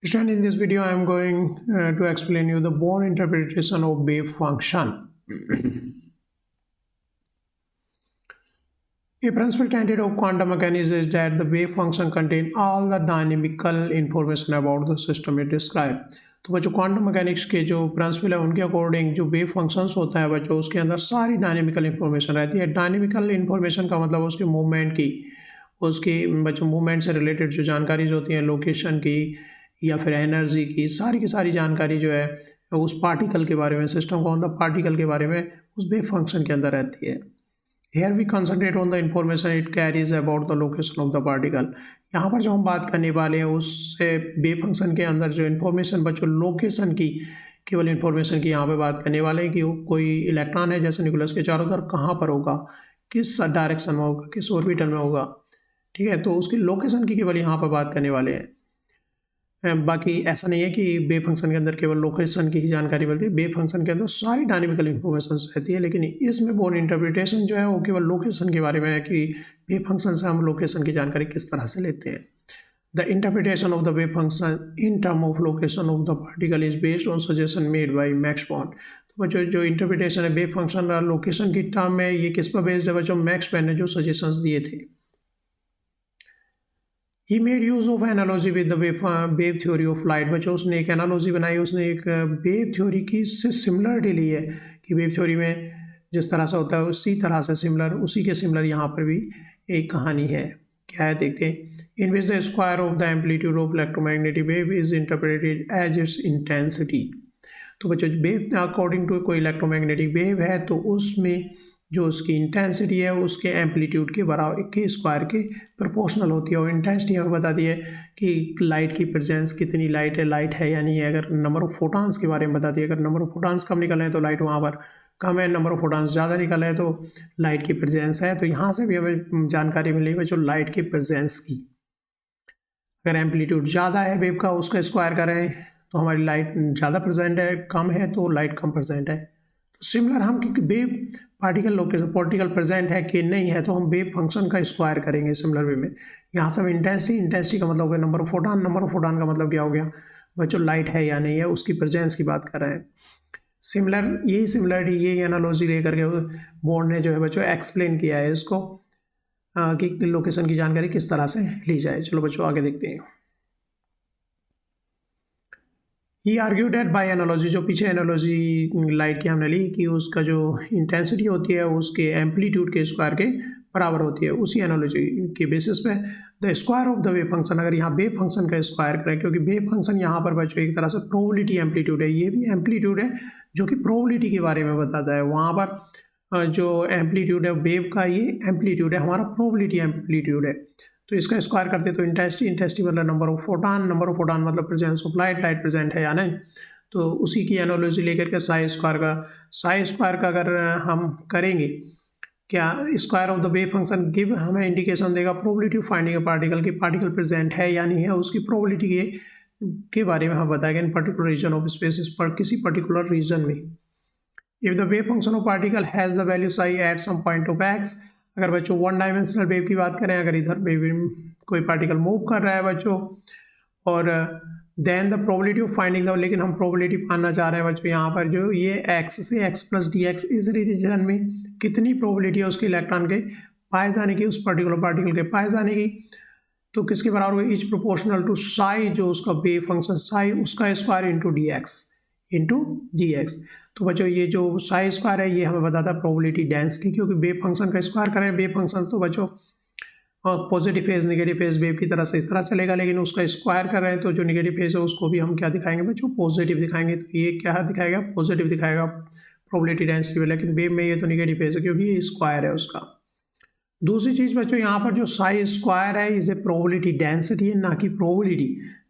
Student, in this video, I am going to explain you the Born interpretation of wave function. A principal tenet of quantum mechanics is that the wave function contain all the dynamical information about the system it describes. तो बच्चों quantum mechanics के जो principal है उनके according जो wave functions होता है बच्चों उसके अंदर सारी डायनेमिकल इन्फॉर्मेशन रहती है। डायनेमिकल इन्फॉर्मेशन का मतलब उसके मूवमेंट की, उसकी बच्चों मूवमेंट से रिलेटेड जो जानकारी होती हैं, लोकेशन की या फिर एनर्जी की सारी जानकारी जो है उस पार्टिकल के बारे में, सिस्टम का मतलब पार्टिकल के बारे में उस वेव फंक्शन के अंदर रहती है। Here we concentrate on the information it carries about the location of the particle. यहाँ पर जो हम बात करने वाले हैं उससे वेव फंक्शन के अंदर जो इन्फॉर्मेशन बच्चों लोकेशन की, केवल इन्फॉर्मेशन की यहाँ पे बात करने वाले हैं कि कोई इलेक्ट्रॉन है जैसे न्यूक्लियस के चारों तरफ कहाँ पर होगा, किस डायरेक्शन में होगा, किस ऑर्बिटल में होगा, ठीक है। तो उसकी लोकेशन की केवल यहाँ पर बात करने वाले हैं। बाकी ऐसा नहीं है कि वेव फंक्शन के अंदर केवल लोकेशन की ही जानकारी मिलती है, वेव फंक्शन के अंदर सारी डायनेमिकल इन्फॉर्मेशन रहती है, लेकिन इसमें बोर्न इंटरप्रिटेशन जो है वो केवल लोकेशन के बारे में है कि वेव फंक्शन से हम लोकेशन की जानकारी किस तरह से लेते हैं। The interpretation of the wave function in term of location of the particle is based on suggestion made by max born. तो बच्चों जो इंटरप्रिटेशन है वेव फंक्शन लोकेशन की टर्म में, ये किस पर बेस्ड है बच्चों? मैक्स बॉर्न ने जो सजेशंस दिए थे। He made use of analogy with the wave theory of light। बच्चों उसने एक एनालॉजी बनाई, उसने एक वेव थ्योरी की से सिमिलरिटी ली है कि वेव थ्योरी में जिस तरह से होता है उसी तरह से सिमिलर, उसी के सिमिलर यहाँ पर भी एक कहानी है। क्या है देखते हैं। In which the square of the amplitude of electromagnetic wave is interpreted as its intensity. तो बच्चों वेव अकॉर्डिंग टू कोई इलेक्ट्रोमैग्नेटिक वेव है तो उसमें जो उसकी इंटेंसिटी है उसके एम्पलीट्यूड के बराबर के स्क्वायर के प्रोपोर्शनल होती है। और इंटेंसिटी हमें बताती है कि लाइट की प्रेजेंस कितनी लाइट है या नहीं है। अगर नंबर ऑफ फोटॉन्स के बारे में बताती है, अगर नंबर ऑफ फोटॉन्स कम निकले हैं तो लाइट वहाँ पर कम है, नंबर ऑफ फोटॉन्स ज़्यादा निकले हैं तो लाइट की प्रेजेंस है। तो यहाँ से भी हमें जानकारी मिली है जो लाइट की प्रेजेंस की। अगर एम्पलीट्यूड ज़्यादा है वेव का, उसका स्क्वायर करें तो हमारी लाइट ज़्यादा प्रेजेंट है, कम है तो लाइट कम प्रेजेंट है। तो सिमिलर हम क्योंकि wave particle location particle present है कि नहीं है तो हम वेव फंक्शन का स्क्वायर करेंगे सिमिलर वे में। यहाँ से हम इंटेंसिटी का मतलब हो गया नंबर ऑफ फोटॉन का मतलब क्या हो गया बच्चों? लाइट है या नहीं है, उसकी प्रेजेंस की बात कर रहे हैं। यही एनालॉजी लेकर के बोर्न ने जो है बच्चों एक्सप्लेन किया है इसको कि लोकेशन की जानकारी किस तरह से ली जाए। चलो बच्चों आगे देखते हैं। ये आर्ग्यू डेट बाय एनालॉजी, जो पीछे एनालॉजी लाइट की हमने ली कि उसका जो इंटेंसिटी होती है उसके एम्पलीट्यूड के स्क्वायर के बराबर होती है। उसी एनालॉजी के बेसिस पे the square of the wave function, अगर यहाँ वेव फंक्शन का स्क्वायर करें, क्योंकि वेव फंक्शन यहाँ पर बच्चों एक तरह से प्रोबेबिलिटी एम्पलीट्यूड है, ये भी एम्पलीट्यूड है जो कि प्रोबेबिलिटी के बारे में बताता है। वहाँ पर जो एम्पलीट्यूड है वेव का, ये एम्पलीट्यूड है, हमारा प्रोबेबिलिटी एम्पलीट्यूड है। तो इसका स्क्वायर करते तो इंटेंसिटी मतलब नंबर ऑफ फोटॉन मतलब प्रेजेंस ऑफ लाइट प्रेजेंट है या नहीं। तो उसी की एनालॉजी लेकर के साई स्क्वायर का अगर हम करेंगे, क्या square of the wave function give हमें इंडिकेशन देगा probability of finding A particle की पार्टिकल प्रेजेंट है या नहीं है, उसकी प्रोबेबिलिटी के बारे में हम बताएंगे in particular region of space, पर किसी पर्टिकुलर रीजन में। If the wave function of particle has the value psi at some point of x, अगर बच्चों वन डायमेंशनल वेव की बात करें, अगर इधर वेव कोई पार्टिकल मूव कर रहा है बच्चों, और then the probability of finding the, लेकिन हम प्रोबेबिलिटी पाना चाह रहे हैं बच्चों यहाँ पर जो ये एक्स से एक्स प्लस डी एक्स इस रीजन में कितनी प्रोबेबिलिटी है उसके इलेक्ट्रॉन के पाए जाने की, उस पर्टिकुलर पार्टिकल के पाए जाने की, तो किसके बराबर होगी? इज प्रोपोर्शनल टू साई, जो उसका वेव फंक्शन साई उसका स्क्वायर इंटू डी एक्स। तो बच्चों ये जो साई स्क्वायर है ये हमें बताता है प्रोबेबिलिटी डेंसिटी, क्योंकि वेव फंक्शन का स्क्वायर करें, वेव फंक्शन तो बच्चों positive phase negative phase wave की तरह से इस तरह चलेगा, लेकिन उसका स्क्वायर कर रहे हैं तो जो नेगेटिव फेज है उसको भी हम क्या दिखाएंगे बच्चों? पॉजिटिव दिखाएंगे। तो ये क्या दिखाएगा? पॉजिटिव दिखाएगा प्रोबेबिलिटी डेंसिटी में, लेकिन वेव में ये तो नेगेटिव फेज है क्योंकि ये स्क्वायर है उसका। दूसरी चीज़ बच्चों यहाँ पर जो साई स्क्वायर है इसे प्रोबेबिलिटी डेंसिटी है, ना कि प्रोबेबिलिटी,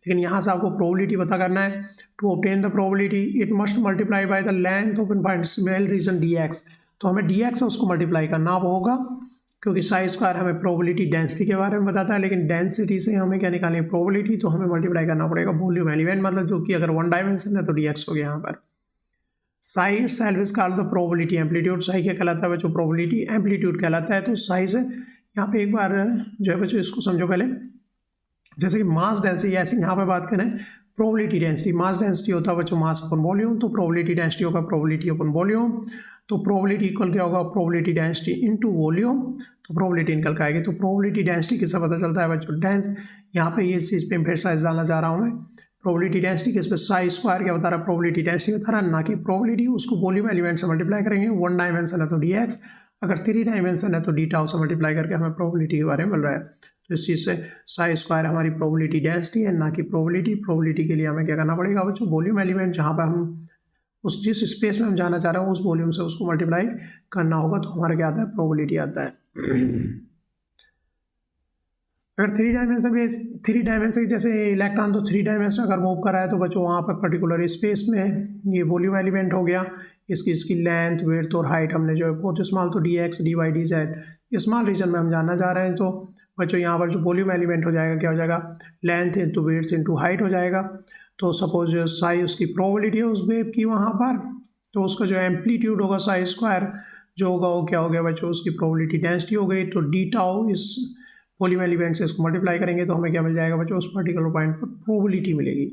लेकिन यहाँ से आपको प्रोबेबिलिटी पता करना है। To obtain the probability it must multiply by the length of infinite region d x, तो हमें डी एक्स उसको मल्टीप्लाई करना होगा, क्योंकि साई स्क्वायर हमें प्रोबेबिलिटी डेंसिटी के बारे में बताता है, लेकिन डेंसिटी से हमें क्या निकालनी है? प्रोबेबिलिटी, तो हमें मल्टीप्लाई करना पड़ेगा वॉल्यूम एलिमेंट, मतलब जो कि अगर वन डायमेंशन है तो डी एक्स हो गया यहाँ पर। Sai itself is called the probability amplitude, Sai क्या कहलाता है बच्चों? प्रोबेबिलिटी एम्पलीट्यूड कहलाता है। तो साई से यहाँ पे एक बार जो है बच्चों इसको समझो पहले, जैसे कि मास डेंसिटी, ऐसे यहाँ पे बात करें प्रोबेबिलिटी डेंसिटी, मास डेंसिटी होता है बच्चों मास अपन वॉल्यूम, तो प्रोबेबिलिटी डेंसिटी होगा प्रोबेबिलिटी अपन वॉल्यूम, तो प्रोबेबिलिटी इक्वल क्या होगा प्रोबेबिलिटी डेंसिटी इनटू वॉल्यूम, तो प्रोबेबिलिटी निकल के आएगी। तो प्रोबेबिलिटी डेंसिटी किससे पता चलता है बच्चों, यहाँ पे ये चीज़ पे एम्फेसाइज डालना चाह रहा हूँ मैं, प्रोबेबिलिटी डेंसिटी किस पे, साई स्क्वायर क्या बता रहा है, प्रोबेबिलिटी डेंसिटी बता रहा है, ना कि प्रोबेबिलिटी। उसको वॉल्यूम एलिमेंट से मल्टीप्लाई करेंगे, 1 डायमेंशन है तो dx, अगर 3 डायमेंशन है तो d टाउ से मल्टीप्लाई करके हमें प्रोबेबिलिटी के बारे में मिल रहा है। तो इस चीज़ से साई स्क्वायर हमारी प्रोबेबिलिटी डेंसिटी है, ना कि प्रोबेबिलिटी। प्रोबेबिलिटी के लिए हमें क्या करना पड़ेगा बच्चों, वॉल्यूम एलिमेंट जहाँ पर हम उस जिस स्पेस में हम जाना चाह रहे हैं उस वॉल्यूम से उसको मल्टीप्लाई करना होगा, तो हमारा क्या आता है, प्रोबेबिलिटी आता है। अगर 3 डायमेंशन जैसे इलेक्ट्रॉन, तो 3 डायमेंशन अगर मूव कर रहा है तो बच्चों वहाँ पर पर्टिकुलर स्पेस में ये वॉल्यूम एलिमेंट हो गया, इसकी लेंथ विड्थ और हाइट हमने जो है बहुत स्मॉल, तो dx dy dz small region में हम जानना चाह रहे हैं, तो बच्चों यहाँ पर जो वॉल्यूम एलिमेंट हो जाएगा क्या हो जाएगा, length into width into height हो जाएगा। तो सपोज साई उसकी प्रोबेबिलिटी है उस वेव की वहाँ पर, तो उसका जो एम्पलीट्यूड होगा साई स्क्वायर जो होगा वो क्या हो गया बच्चों, उसकी प्रोबेबिलिटी डेंसिटी हो गई। तो डी टाउ इस वॉल्यूम एलिमेंट से इसको मल्टीप्लाई करेंगे तो हमें क्या मिल जाएगा बच्चों, उस पर्टिकुलर पॉइंट पर प्रोबेबिलिटी मिलेगी।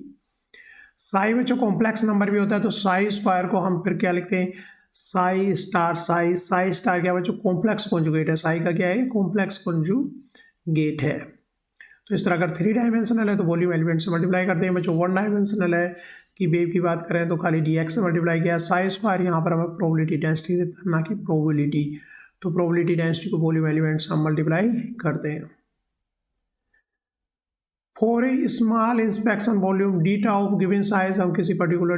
साई बच्चों कॉम्प्लेक्स नंबर भी होता है, तो साई स्क्वायर को हम फिर क्या लिखते हैं, साई स्टार क्या बच्चों, कॉम्प्लेक्स कॉन्जुगेट है, साई का क्या है, कॉम्प्लेक्स कॉन्जुगेट है। तो इस तरह अगर 3 डायमेंशनल है तो वॉल्यूम एलिमेंट से मल्टीप्लाई करते हैं बच्चों, 1 डायमेंशनल है कि वेव की बात करें तो खाली dx से मल्टीप्लाई किया। साई स्क्वायर यहाँ पर हमें प्रोबेबिलिटी डेंसिटी देता है, ना कि प्रोबेबिलिटी, तो प्रोबेबिलिटी डेंसिटी को वॉल्यूम एलिमेंट से हम मल्टीप्लाई करते हैं। For a small inspection volume D tau given size, हम किसी पर्टिकुलर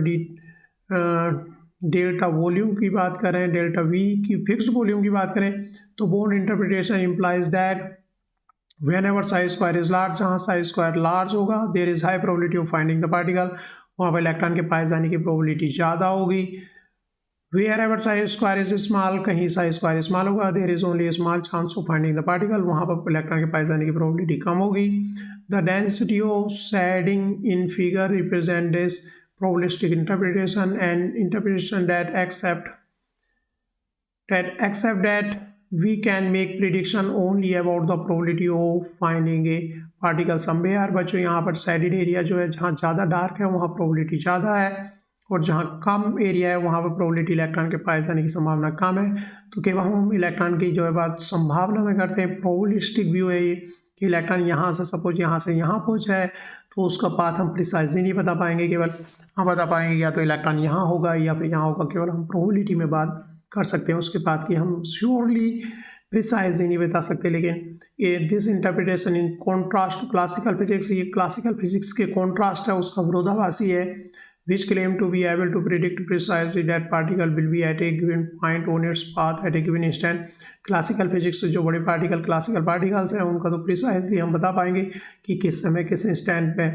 डेल्टा वॉल्यूम की बात करें, डेल्टा वी की फिक्स्ड वॉल्यूम की बात करें, तो board interpretation implies that when ever psi square is large, जहाँ साइज स्क्वायर लार्ज होगा there is high probability of finding the particle, वहाँ पर इलेक्ट्रॉन के पाए जाने की प्रोबेबिलिटी ज़्यादा होगी। Wherever psi square is small, कहीं साइज स्क्वायर स्मॉल होगा there is only small chance of finding the particle, वहाँ पर इलेक्ट्रॉन के पाए जाने की प्रोबेबिलिटी कम होगी। The density of shading in figure represent this probabilistic interpretation and interpretation that accept that we can make prediction only about the probability of finding a particle somewhere। बच्चों यहाँ पर शेडेड एरिया जो है जहाँ ज़्यादा dark है वहाँ probability ज़्यादा है, और जहाँ कम एरिया है वहाँ पर प्रोबेबिलिटी इलेक्ट्रॉन के पाए जाने की संभावना कम है। तो केवल हम इलेक्ट्रॉन की जो है बात संभावना में करते हैं, प्रोबेबिलिस्टिक व्यू है ये कि इलेक्ट्रॉन यहाँ से सपोज यहाँ से यहाँ पहुँचा है तो उसका पाथ हम प्रिसाइजली नहीं बता पाएंगे, केवल हम बता पाएंगे या तो इलेक्ट्रॉन यहाँ होगा या फिर यहाँ होगा, केवल हम प्रोबेबिलिटी में बात कर सकते हैं, उसके पाथ की हम श्योरली प्रिसाइजली नहीं बता सकते। लेकिन ये this interpretation in contrast classical physics, ये क्लासिकल फिजिक्स के कॉन्ट्रास्ट है, उसका विरोधाभासी है, which claim to be able to predict precisely that particle will be at a given point on its path at a given instant। Classical physics से जो बड़े particle classical particles हैं उनका तो प्रिसाइजली हम बता पाएंगे कि किस समय किस इंस्टेंट पे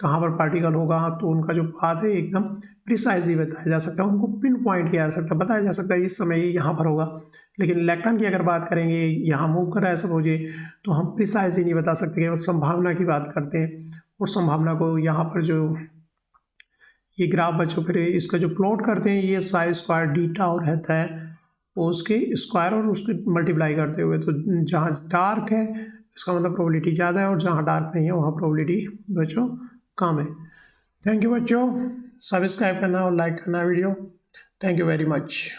कहाँ पर पार्टिकल होगा, तो उनका जो पाथ है एकदम प्रिसाइजली बताया जा सकता है, उनको पिन पॉइंट किया जा सकता है, बताया जा सकता है इस समय ये यहाँ पर होगा। लेकिन इलेक्ट्रॉन की अगर बात करेंगे यहाँ मूव कर रहा है सपोजे, तो हम प्रिसाइजली नहीं बता सकते, केवल संभावना की बात करते हैं, और संभावना को यहाँ पर जो ये ग्राफ बच्चों फिर इसका जो प्लॉट करते हैं, ये साइज स्क्वायर डीटा और रहता है वो उसके स्क्वायर और उसके मल्टीप्लाई करते हुए, तो जहाँ डार्क है इसका मतलब प्रोबेबिलिटी ज़्यादा है, और जहाँ डार्क नहीं है वहाँ प्रोबेबिलिटी बच्चों कम है। थैंक यू बच्चों, सब्सक्राइब करना और लाइक करना video. Thank you very much.